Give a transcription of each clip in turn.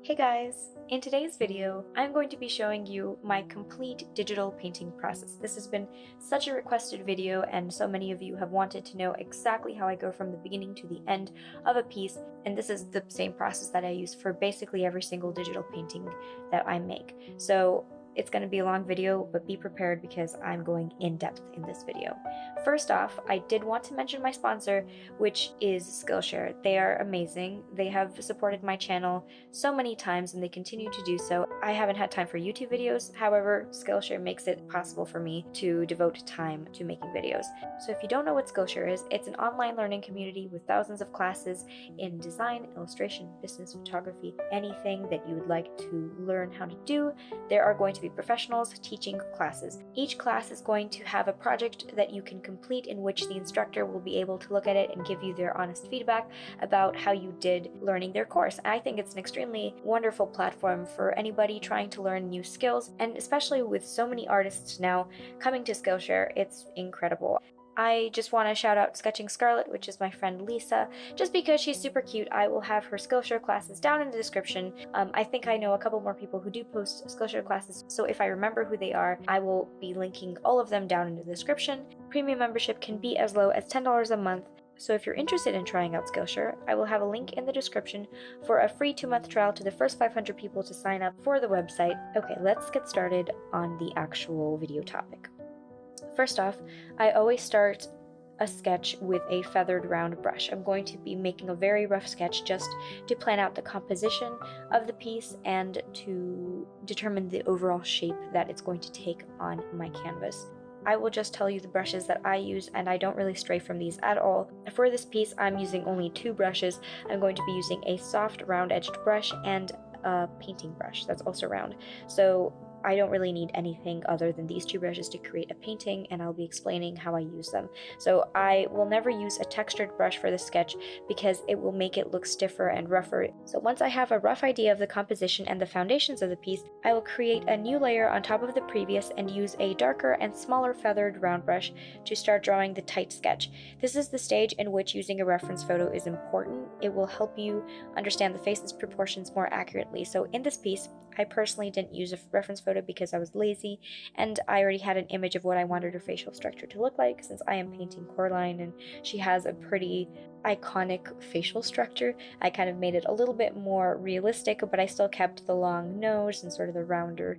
Hey guys! In today's video, I'm going to be showing you my complete digital painting process. This has been such a requested video and so many of you have wanted to know exactly how I go from the beginning to the end of a piece, and this is the same process that I use for basically every single digital painting that I make. So it's going to be a long video, but be prepared because I'm going in depth in this video. First off, I did want to mention my sponsor, which is Skillshare. They are amazing. They have supported my channel so many times and they continue to do so. I haven't had time for YouTube videos, however, Skillshare makes it possible for me to devote time to making videos. So if you don't know what Skillshare is, it's an online learning community with thousands of classes in design, illustration, business, photography, anything that you would like to learn how to do. There are going to be professionals teaching classes. Each class is going to have a project that you can complete in which the instructor will be able to look at it and give you their honest feedback about how you did learning their course. And I think it's an extremely wonderful platform for anybody trying to learn new skills, and especially with so many artists now coming to Skillshare, it's incredible. I just want to shout out Sketching Scarlet, which is my friend Lisa. Just because she's super cute, I will have her Skillshare classes down in the description. I think I know a couple more people who do post Skillshare classes, so if I remember who they are, I will be linking all of them down in the description. Premium membership can be as low as $10 a month. So if you're interested in trying out Skillshare, I will have a link in the description for a free 2-month trial to the first 500 people to sign up for the website. Okay, let's get started on the actual video topic. First off, I always start a sketch with a feathered round brush. I'm going to be making a very rough sketch just to plan out the composition of the piece and to determine the overall shape that it's going to take on my canvas. I will just tell you the brushes that I use, and I don't really stray from these at all. For this piece, I'm using only 2 brushes. I'm going to be using a soft round-edged brush and a painting brush that's also round. So I don't really need anything other than these 2 brushes to create a painting, and I'll be explaining how I use them. So I will never use a textured brush for the sketch because it will make it look stiffer and rougher. So once I have a rough idea of the composition and the foundations of the piece, I will create a new layer on top of the previous and use a darker and smaller feathered round brush to start drawing the tight sketch. This is the stage in which using a reference photo is important. It will help you understand the face's proportions more accurately. So in this piece, I personally didn't use a reference photo because I was lazy and I already had an image of what I wanted her facial structure to look like, since I am painting Coraline and she has a pretty iconic facial structure. I kind of made it a little bit more realistic, but I still kept the long nose and sort of the rounder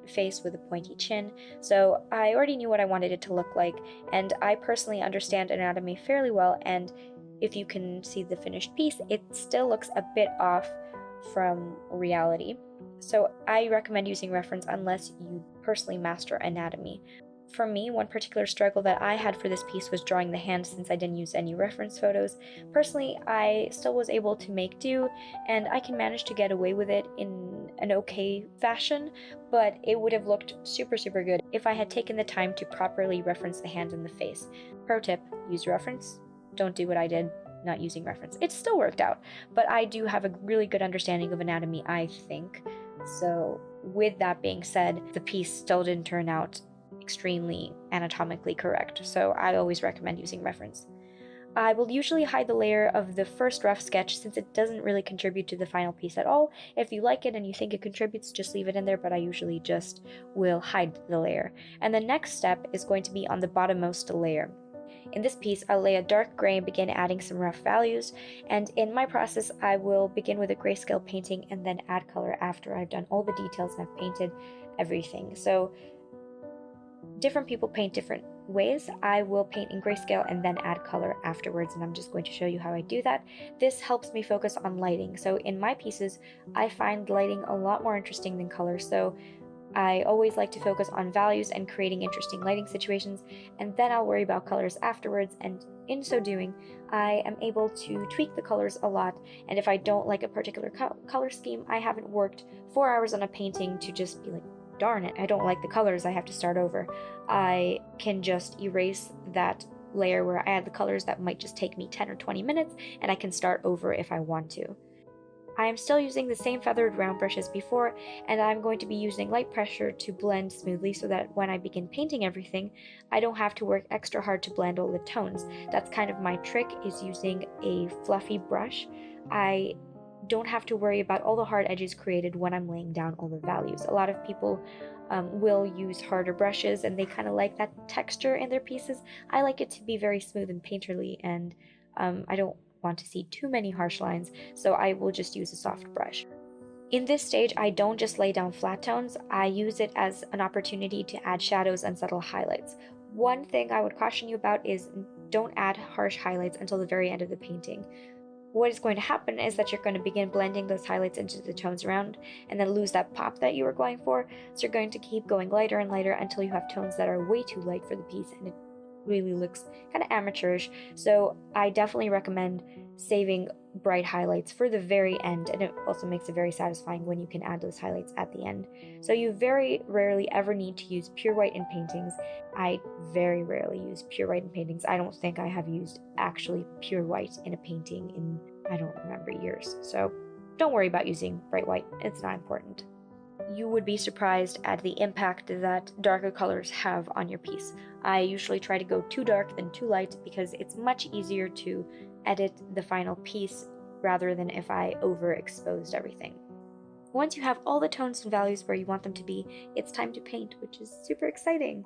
face with a pointy chin. So I already knew what I wanted it to look like, and I personally understand anatomy fairly well, and if you can see the finished piece, it still looks a bit off from reality. So I recommend using reference unless you personally master anatomy. For me, one particular struggle that I had for this piece was drawing the hand, since I didn't use any reference photos. Personally, I still was able to make do, and I can manage to get away with it in an okay fashion, but it would have looked super good if I had taken the time to properly reference the hand and the face. Pro tip, use reference. Don't do what I did, not using reference. It still worked out, but I do have a really good understanding of anatomy, I think. So with that being said, the piece still didn't turn out extremely anatomically correct, so I always recommend using reference. I will usually hide the layer of the first rough sketch since it doesn't really contribute to the final piece at all. If you like it and you think it contributes, just leave it in there, but I usually just will hide the layer. And the next step is going to be on the bottommost layer. In this piece, I'll lay a dark gray and begin adding some rough values, and in my process, I will begin with a grayscale painting and then add color after I've done all the details and I've painted everything. So different people paint different ways. I will paint in grayscale and then add color afterwards, and I'm just going to show you how I do that. This helps me focus on lighting. So in my pieces, I find lighting a lot more interesting than color, so I always like to focus on values and creating interesting lighting situations, and then I'll worry about colors afterwards, and in so doing, I am able to tweak the colors a lot, and if I don't like a particular color scheme, I haven't worked 4 hours on a painting to just be like, darn it, I don't like the colors, I have to start over. I can just erase that layer where I add the colors that might just take me 10 or 20 minutes, and I can start over if I want to. I am still using the same feathered round brush as before, and I'm going to be using light pressure to blend smoothly so that when I begin painting everything, I don't have to work extra hard to blend all the tones. That's kind of my trick, is using a fluffy brush. I don't have to worry about all the hard edges created when I'm laying down all the values. A lot of people will use harder brushes and they kind of like that texture in their pieces. I like it to be very smooth and painterly, and I don't want to see too many harsh lines, so I will just use a soft brush. In this stage, I don't just lay down flat tones, I use it as an opportunity to add shadows and subtle highlights. One thing I would caution you about is don't add harsh highlights until the very end of the painting. What is going to happen is that you're going to begin blending those highlights into the tones around and then lose that pop that you were going for. So you're going to keep going lighter and lighter until you have tones that are way too light for the piece and it really looks kind of amateurish. So I definitely recommend saving bright highlights for the very end, and it also makes it very satisfying when you can add those highlights at the end. So you very rarely ever need to use pure white in paintings. I very rarely use pure white in paintings. I don't think I have used actually pure white in a painting in, I don't remember, years. So don't worry about using bright white, it's not important. You would be surprised at the impact that darker colors have on your piece. I usually try to go too dark than too light because it's much easier to edit the final piece rather than if I overexposed everything. Once you have all the tones and values where you want them to be, it's time to paint, which is super exciting.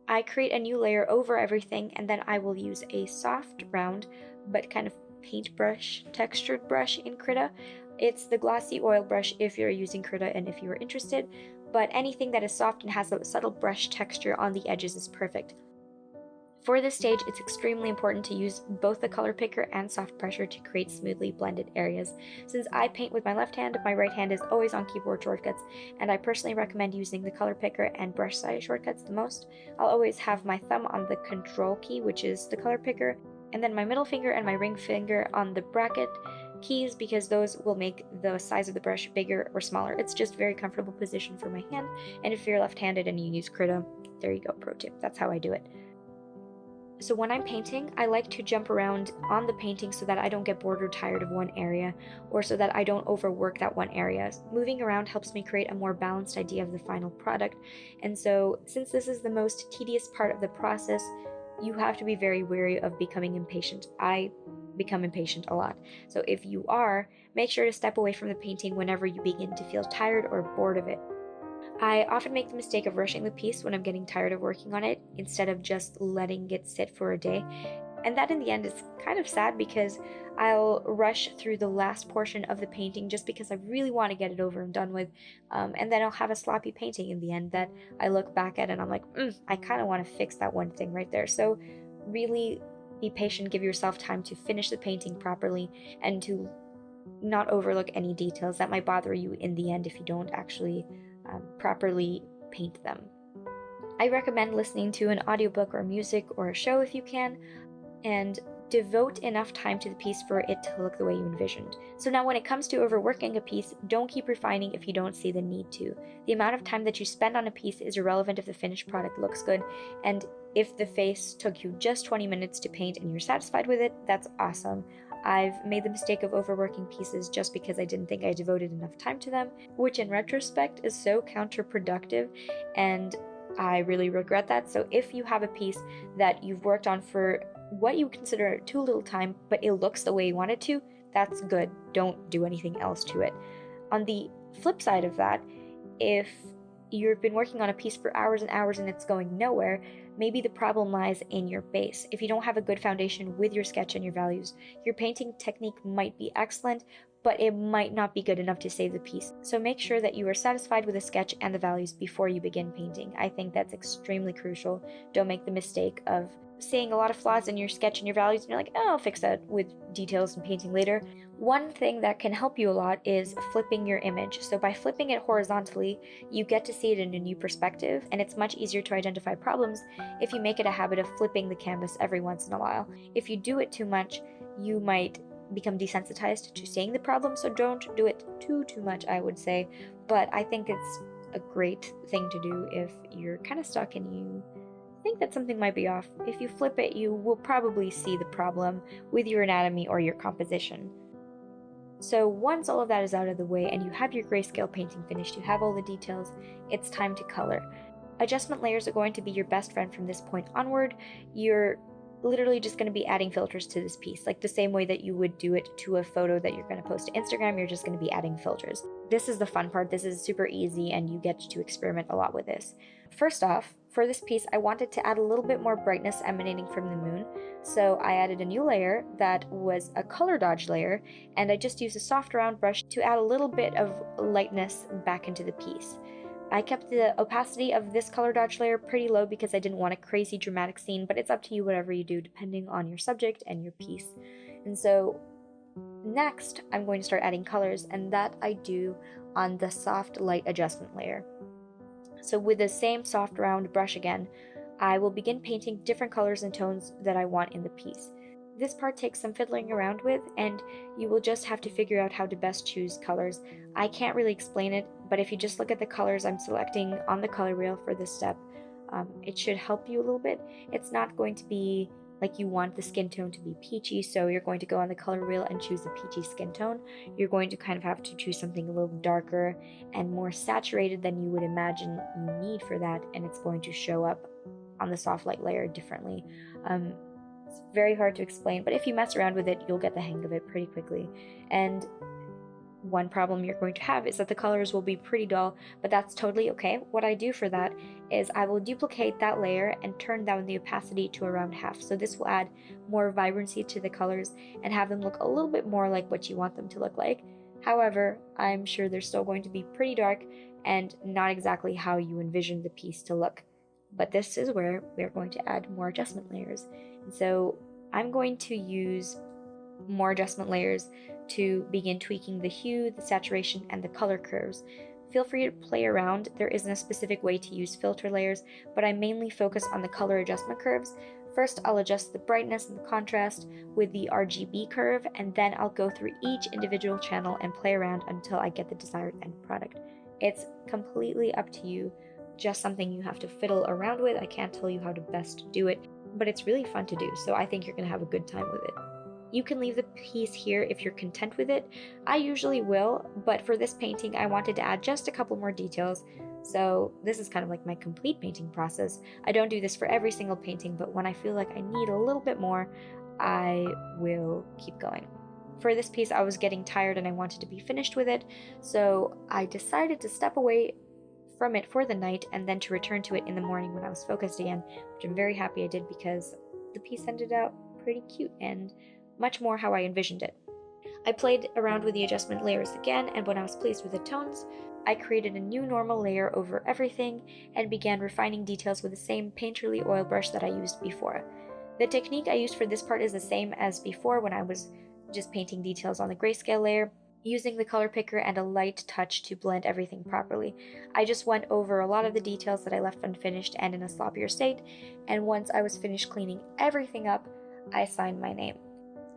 I create a new layer over everything, and then I will use a soft, round, but kind of paintbrush, textured brush in Krita. It's the glossy oil brush if you're using Krita and if you are interested, but anything that is soft and has a subtle brush texture on the edges is perfect. For this stage, it's extremely important to use both the color picker and soft pressure to create smoothly blended areas. Since I paint with my left hand, my right hand is always on keyboard shortcuts, and I personally recommend using the color picker and brush size shortcuts the most. I'll always have my thumb on the control key, which is the color picker, and then my middle finger and my ring finger on the bracket keys, because those will make the size of the brush bigger or smaller. It's just a very comfortable position for my hand, and if you're left-handed and you use Krita, there you go, pro tip, that's how I do it. So when I'm painting, I like to jump around on the painting so that I don't get bored or tired of one area, or so that I don't overwork that one area. Moving around helps me create a more balanced idea of the final product, and so since this is the most tedious part of the process, you have to be very wary of becoming impatient. I become impatient a lot. So if you are, make sure to step away from the painting whenever you begin to feel tired or bored of it. I often make the mistake of rushing the piece when I'm getting tired of working on it instead of just letting it sit for a day. And that in the end is kind of sad because I'll rush through the last portion of the painting just because I really want to get it over and done with, and then I'll have a sloppy painting in the end that I look back at and I'm like, I kind of want to fix that one thing right there. So really be patient, give yourself time to finish the painting properly and to not overlook any details that might bother you in the end if you don't actually properly paint them. I recommend listening to an audiobook or music or a show if you can, and devote enough time to the piece for it to look the way you envisioned. So now when it comes to overworking a piece, don't keep refining if you don't see the need to. The amount of time that you spend on a piece is irrelevant if the finished product looks good, and if the face took you just 20 minutes to paint and you're satisfied with it, that's awesome. I've made the mistake of overworking pieces just because I didn't think I devoted enough time to them, which in retrospect is so counterproductive, and I really regret that. So if you have a piece that you've worked on for what you consider too little time, but it looks the way you want it to, that's good. Don't do anything else to it. On the flip side of that, if you've been working on a piece for hours and hours and it's going nowhere, maybe the problem lies in your base. If you don't have a good foundation with your sketch and your values, your painting technique might be excellent, but it might not be good enough to save the piece. So make sure that you are satisfied with the sketch and the values before you begin painting. I think that's extremely crucial. Don't make the mistake of seeing a lot of flaws in your sketch and your values and you're like, oh, I'll fix that with details and painting later. One thing that can help you a lot is flipping your image. So by flipping it horizontally, you get to see it in a new perspective, and it's much easier to identify problems if you make it a habit of flipping the canvas every once in a while. If you do it too much, you might become desensitized to seeing the problem, so don't do it too much, I would say. But I think it's a great thing to do if you're kind of stuck and you think that something might be off. If you flip it, you will probably see the problem with your anatomy or your composition. So once all of that is out of the way and you have your grayscale painting finished, you have all the details, it's time to color. Adjustment layers are going to be your best friend from this point onward. You're literally just going to be adding filters to this piece, like the same way that you would do it to a photo that you're going to post to Instagram. You're just going to be adding filters. This is the fun part. This is super easy and you get to experiment a lot with this. First off, for this piece, I wanted to add a little bit more brightness emanating from the moon. So I added a new layer that was a color dodge layer, and I just used a soft round brush to add a little bit of lightness back into the piece. I kept the opacity of this color dodge layer pretty low because I didn't want a crazy dramatic scene, but it's up to you whatever you do depending on your subject and your piece. And so next, I'm going to start adding colors, and that I do on the soft light adjustment layer. So with the same soft round brush again, I will begin painting different colors and tones that I want in the piece. This part takes some fiddling around with, and you will just have to figure out how to best choose colors. I can't really explain it, but if you just look at the colors I'm selecting on the color wheel for this step, it should help you a little bit. It's not going to be like you want the skin tone to be peachy, so you're going to go on the color wheel and choose the peachy skin tone. You're going to kind of have to choose something a little darker and more saturated than you would imagine you need for that, and it's going to show up on the soft light layer differently. It's very hard to explain, but if you mess around with it, you'll get the hang of it pretty quickly. And one problem you're going to have is that the colors will be pretty dull, but that's totally okay. What I do for that is I will duplicate that layer and turn down the opacity to around half. So this will add more vibrancy to the colors and have them look a little bit more like what you want them to look like. However, I'm sure they're still going to be pretty dark and not exactly how you envision the piece to look. But this is where we're going to add more adjustment layers. And so I'm going to use more adjustment layers to begin tweaking the hue, the saturation, and the color curves. Feel free to play around. There isn't a specific way to use filter layers, but I mainly focus on the color adjustment curves. First, I'll adjust the brightness and the contrast with the RGB curve, and then I'll go through each individual channel and play around until I get the desired end product. It's completely up to you. Just something you have to fiddle around with. I can't tell you how to best do it, but it's really fun to do, so I think you're going to have a good time with it. You can leave the piece here if you're content with it. I usually will, but for this painting I wanted to add just a couple more details, so this is kind of like my complete painting process. I don't do this for every single painting, but when I feel like I need a little bit more, I will keep going. For this piece I was getting tired and I wanted to be finished with it, so I decided to step away from it for the night and then to return to it in the morning when I was focused again, which I'm very happy I did because the piece ended out pretty cute and much more how I envisioned it. I played around with the adjustment layers again, and when I was pleased with the tones, I created a new normal layer over everything and began refining details with the same painterly oil brush that I used before. The technique I used for this part is the same as before when I was just painting details on the grayscale layer, using the color picker and a light touch to blend everything properly. I just went over a lot of the details that I left unfinished and in a sloppier state, and once I was finished cleaning everything up, I signed my name.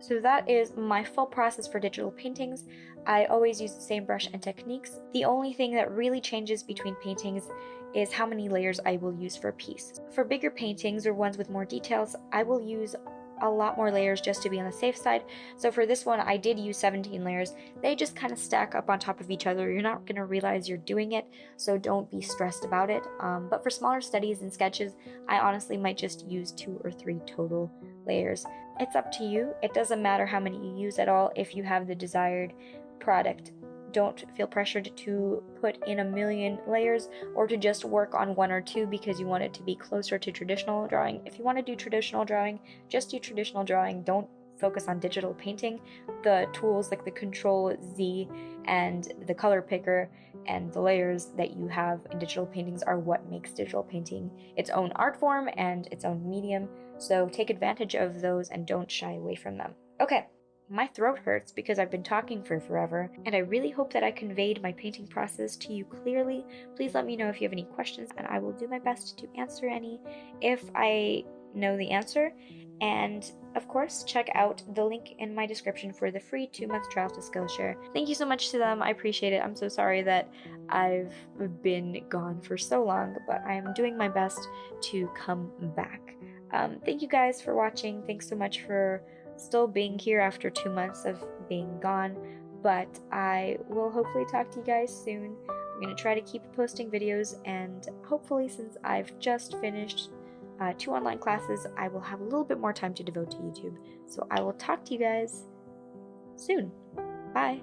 So that is my full process for digital paintings. I always use the same brush and techniques. The only thing that really changes between paintings is how many layers I will use for a piece. For bigger paintings or ones with more details, I will use a lot more layers just to be on the safe side. So for this one, I did use 17 layers. They just kind of stack up on top of each other. You're not going to realize you're doing it, so don't be stressed about it. But for smaller studies and sketches, I honestly might just use 2 or 3 total layers. It's up to you. It doesn't matter how many you use at all if you have the desired product. Don't feel pressured to put in a million layers or to just work on 1 or 2 because you want it to be closer to traditional drawing. If you want to do traditional drawing, just do traditional drawing. Don't focus on digital painting. The tools like the Control-Z and the color picker and the layers that you have in digital paintings are what makes digital painting its own art form and its own medium. So take advantage of those and don't shy away from them. Okay. My throat hurts because I've been talking for forever, and I really hope that I conveyed my painting process to you clearly. Please let me know if you have any questions, and I will do my best to answer any if I know the answer. And of course, check out the link in my description for the free 2-month trial to Skillshare. Thank you so much to them. I appreciate it. I'm so sorry that I've been gone for so long, but I'm doing my best to come back. Thank you guys for watching. Thanks so much for still being here after 2 months of being gone, but I will hopefully talk to you guys soon. I'm going to try to keep posting videos, and hopefully, since I've just finished 2 online classes, I will have a little bit more time to devote to YouTube. So I will talk to you guys soon. Bye!